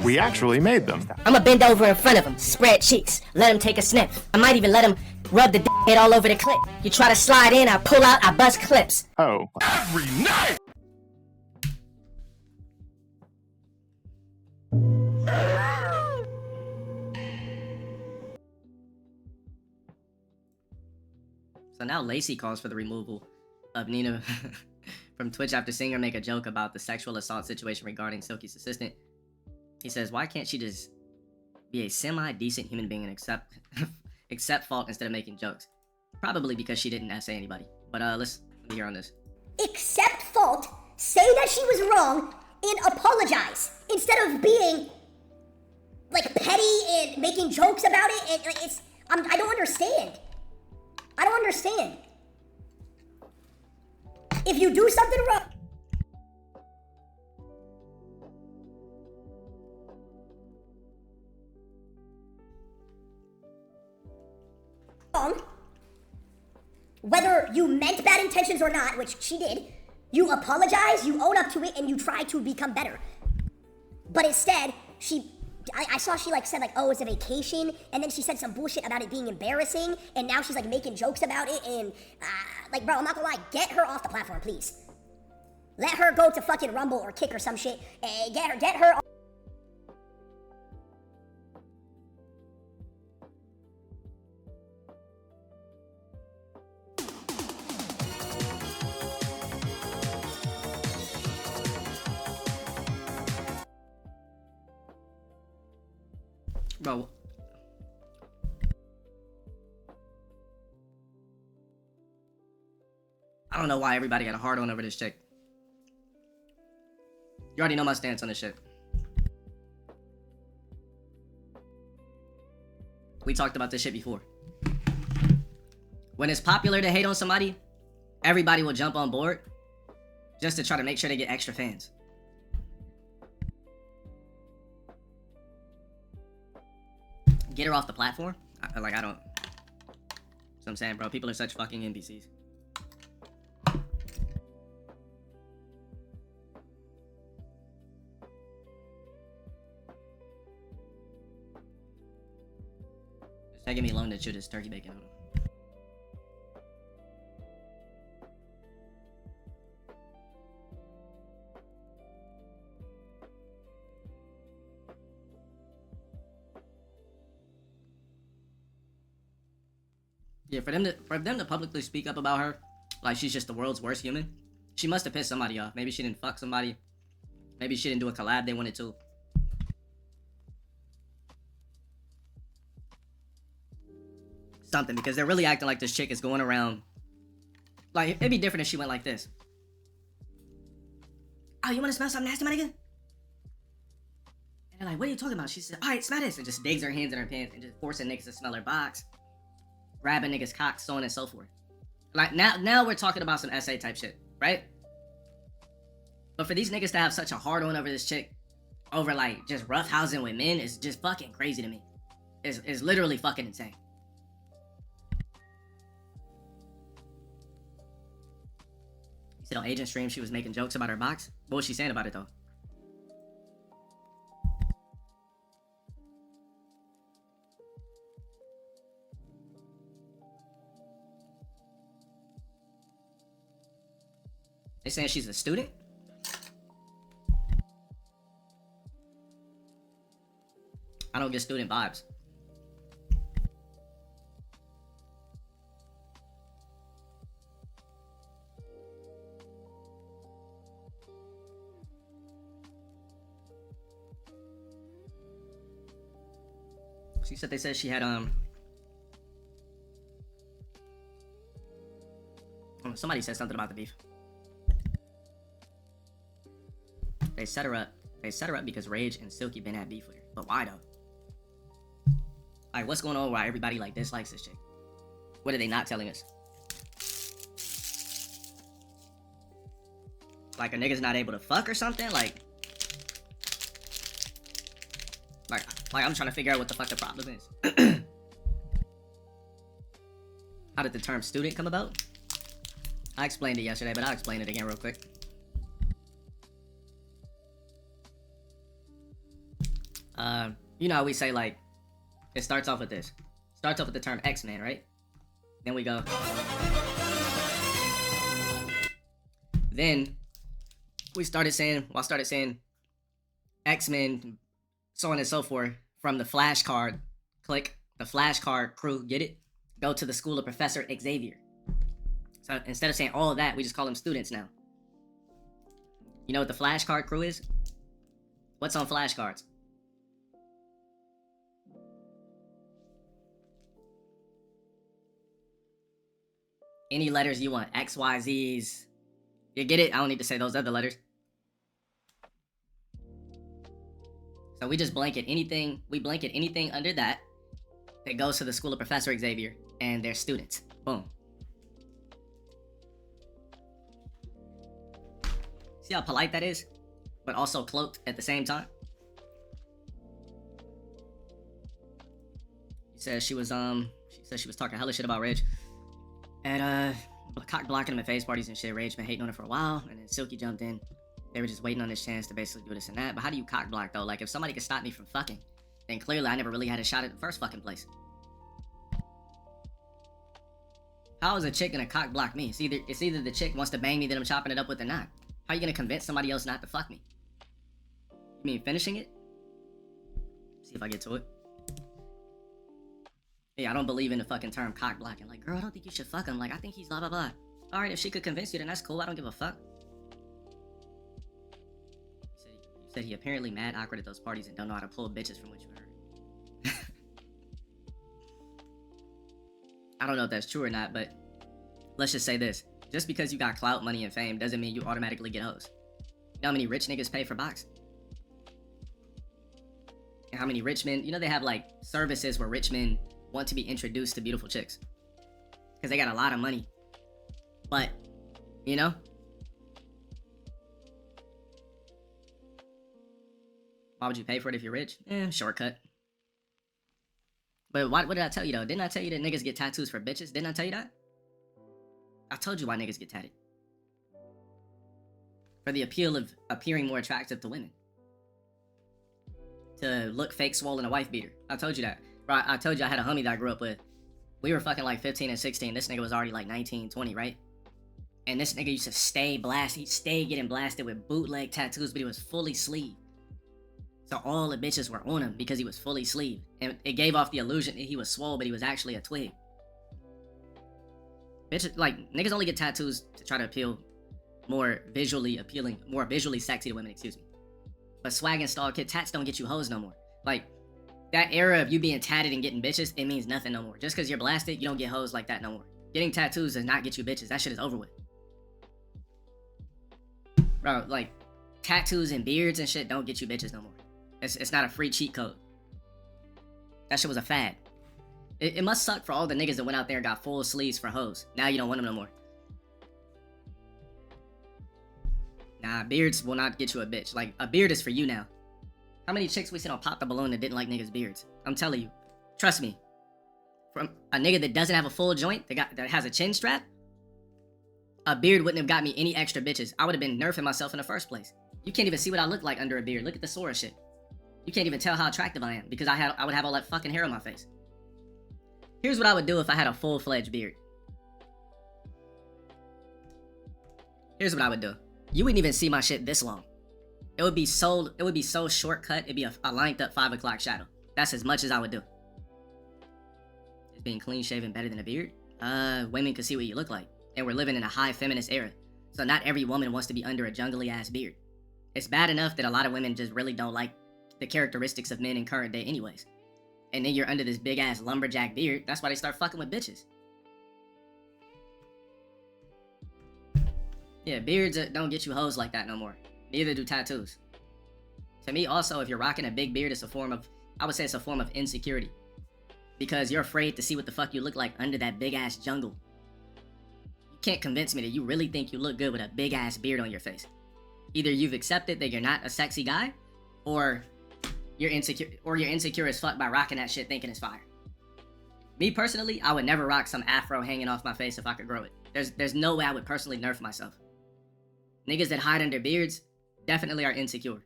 We actually made them. I'ma bend over in front of him, spread cheeks, let him take a sniff. I might even let him rub the head all over the clip. You try to slide in, I pull out, I bust clips. Oh. Every night! So now Lacey calls for the removal of Nina from Twitch after seeing her make a joke about the sexual assault situation regarding Silky's assistant. He says, why can't she just be a semi-decent human being and accept fault instead of making jokes? Probably because she didn't say anybody. But let's hear on this. Accept fault, say that she was wrong, and apologize. Instead of being, like, petty and making jokes about it. And it's, I don't understand. I don't understand. If you do something wrong, whether you meant bad intentions or not, which she did, you apologize, you own up to it, and you try to become better. But instead, I saw she like said like, oh, it's a vacation, and then she said some bullshit about it being embarrassing, and now she's like making jokes about it, and like, bro, I'm not gonna lie, get her off the platform, please. Let her go to fucking Rumble or Kick or some shit, and get her. Bro. I don't know why everybody got a hard on over this chick. You already know my stance on this shit. We talked about this shit before. When it's popular to hate on somebody, everybody will jump on board just to try to make sure they get extra fans. Get her off the platform? I don't. That's what I'm saying, bro. People are such fucking NPCs. Just taking me long to chew this turkey bacon on. Yeah, for them to publicly speak up about her, like she's just the world's worst human, she must have pissed somebody off. Maybe she didn't fuck somebody. Maybe she didn't do a collab they wanted to. Something, because they're really acting like this chick is going around. Like, it'd be different if she went like this. Oh, you want to smell something nasty, my nigga? And they're like, what are you talking about? She said, alright, smell this. And just digs her hands in her pants and just forcing niggas to smell her box. Grabbing niggas' cocks, so on and so forth. Like, now we're talking about some SA type shit, right? But for these niggas to have such a hard on over this chick, over like just roughhousing with men, is just fucking crazy to me. It's literally fucking insane. You said on Agent Stream she was making jokes about her box? What was she saying about it though? They saying she's a student? I don't get student vibes. She said they said she had somebody said something about the beef. They set her up. They set her up because Rage and Silky been at beef with her. But why though? Like, what's going on? Why everybody like dislikes this chick? What are they not telling us? Like a nigga's not able to fuck or something? Like I'm trying to figure out what the fuck the problem is. How did the term student come about? I explained it yesterday, but I'll explain it again real quick. You know how we say, like, it starts off with this. Starts off with the term X-Men, right? Then we go. Then I started saying X-Men, so on and so forth, from the flashcard, click, the flashcard crew, get it? Go to the school of Professor Xavier. So instead of saying all of that, we just call them students now. You know what the flashcard crew is? What's on flashcards? Any letters you want. X, Y, Z's. You get it? I don't need to say those other letters. So we just blanket anything. We blanket anything under that that goes to the school of Professor Xavier and their students. Boom. See how polite that is? But also cloaked at the same time? She said she was talking hella shit about Rage. And cock blocking him at face parties and shit. Rage been hating on her for a while, and then Silky jumped in. They were just waiting on this chance to basically do this and that. But how do you cock block though? Like if somebody could stop me from fucking, then clearly I never really had a shot at the first fucking place. How is a chick gonna cock block me? It's either the chick wants to bang me that I'm chopping it up with or not. How are you gonna convince somebody else not to fuck me? You mean finishing it? See if I get to it. Yeah, I don't believe in the fucking term cock blocking. Like, girl, I don't think you should fuck him. Like, I think he's blah blah blah. Alright, if she could convince you, then that's cool. I don't give a fuck. You said he apparently mad awkward at those parties and don't know how to pull bitches from what you heard. I don't know if that's true or not, but let's just say this. Just because you got clout, money, and fame doesn't mean you automatically get hoes. You know how many rich niggas pay for box? And how many rich men, you know they have like services where rich men want to be introduced to beautiful chicks. Because they got a lot of money. But, you know? Why would you pay for it if you're rich? Shortcut. But what did I tell you though? Didn't I tell you that niggas get tattoos for bitches? Didn't I tell you that? I told you why niggas get tatted. For the appeal of appearing more attractive to women. To look fake swollen a wife beater. I told you that. Right, I told you I had a homie that I grew up with. We were fucking like 15 and 16. This nigga was already like 19, 20, right? And this nigga used to stay blasted. He'd stay getting blasted with bootleg tattoos, but he was fully sleeved. So all the bitches were on him because he was fully sleeved. And it gave off the illusion that he was swole, but he was actually a twig. Bitches, like, niggas only get tattoos to try to appeal more visually appealing, more visually sexy to women, excuse me. But swag and stall kid tats don't get you hoes no more. Like, that era of you being tatted and getting bitches, it means nothing no more. Just because you're blasted, you don't get hoes like that no more. Getting tattoos does not get you bitches. That shit is over with. Bro, like, tattoos and beards and shit don't get you bitches no more. It's not a free cheat code. That shit was a fad. It must suck for all the niggas that went out there and got full sleeves for hoes. Now you don't want them no more. Nah, beards will not get you a bitch. Like, a beard is for you now. How many chicks we seen on Pop the Balloon that didn't like niggas' beards? I'm telling you. Trust me. From a nigga that doesn't have a full joint, that has a chin strap, a beard wouldn't have got me any extra bitches. I would have been nerfing myself in the first place. You can't even see what I look like under a beard. Look at the Sora shit. You can't even tell how attractive I am because I would have all that fucking hair on my face. Here's what I would do if I had a full-fledged beard. Here's what I would do. You wouldn't even see my shit this long. It would be so shortcut. It'd be a lined up 5 o'clock shadow. That's as much as I would do. Is being clean shaven better than a beard? Women could see what you look like. And we're living in a high feminist era. So not every woman wants to be under a jungly ass beard. It's bad enough that a lot of women just really don't like the characteristics of men in current day anyways. And then you're under this big ass lumberjack beard. That's why they start fucking with bitches. Yeah, beards don't get you hoes like that no more. Neither do tattoos. To me also, if you're rocking a big beard, it's a form of, I would say it's a form of insecurity. Because you're afraid to see what the fuck you look like under that big ass jungle. You can't convince me that you really think you look good with a big ass beard on your face. Either you've accepted that you're not a sexy guy, or you're insecure as fuck by rocking that shit thinking it's fire. Me personally, I would never rock some afro hanging off my face if I could grow it. There's no way I would personally nerf myself. Niggas that hide under beards definitely are insecure.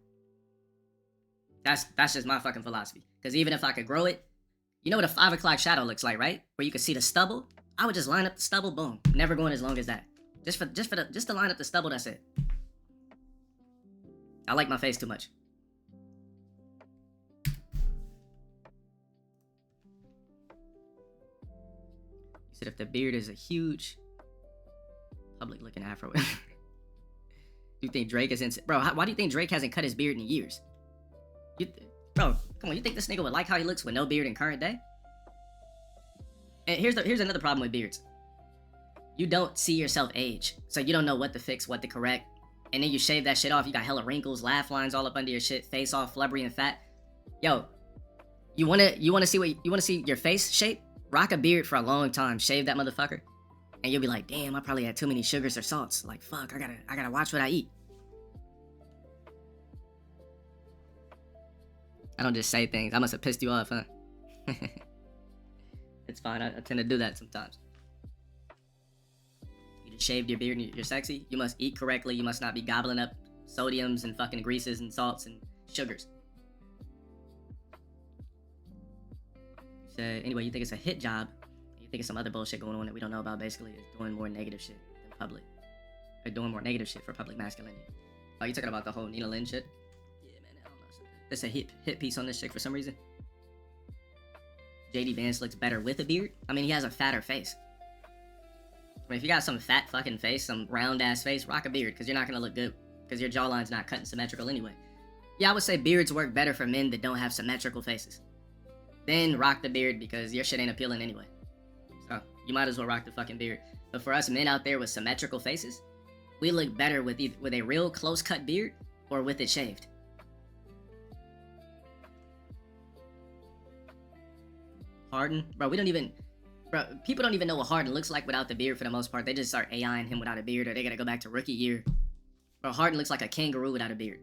That's just my fucking philosophy. Because even if I could grow it, you know what a 5 o'clock shadow looks like, right? Where you can see the stubble. I would just line up the stubble, boom. Never going as long as that. Just to line up the stubble. That's it. I like my face too much. You said if the beard is a huge public looking afro. Do you think Drake is bro? Why do you think Drake hasn't cut his beard in years? Bro, come on, you think this nigga would like how he looks with no beard in current day? And here's another problem with beards. You don't see yourself age, so you don't know what to fix, what to correct, and then you shave that shit off. You got hella wrinkles, laugh lines all up under your shit, face all flubbery and fat. Yo, you wanna see your face shape? Rock a beard for a long time, shave that motherfucker, and you'll be like, damn, I probably had too many sugars or salts. Like, fuck, I gotta watch what I eat. I don't just say things. I must have pissed you off, huh? It's fine. I tend to do that sometimes. You just shaved your beard and you're sexy. You must eat correctly. You must not be gobbling up sodiums and fucking greases and salts and sugars. So, anyway, you think it's a hit job. You think it's some other bullshit going on that we don't know about. Basically, is doing more negative shit than public. They're doing more negative shit for public masculinity. Oh, you talking about the whole Nina Lynn shit? There's a hit piece on this chick for some reason. JD Vance looks better with a beard. I mean, he has a fatter face. I mean, if you got some fat fucking face, some round ass face, rock a beard, because you're not gonna look good. Because your jawline's not cut and symmetrical anyway. Yeah, I would say beards work better for men that don't have symmetrical faces. Then rock the beard because your shit ain't appealing anyway. So, you might as well rock the fucking beard. But for us men out there with symmetrical faces, we look better with a real close cut beard or with it shaved. Harden, bro, people don't even know what Harden looks like without the beard for the most part. They just start AIing him without a beard, or they gotta go back to rookie year. Bro, Harden looks like a kangaroo without a beard.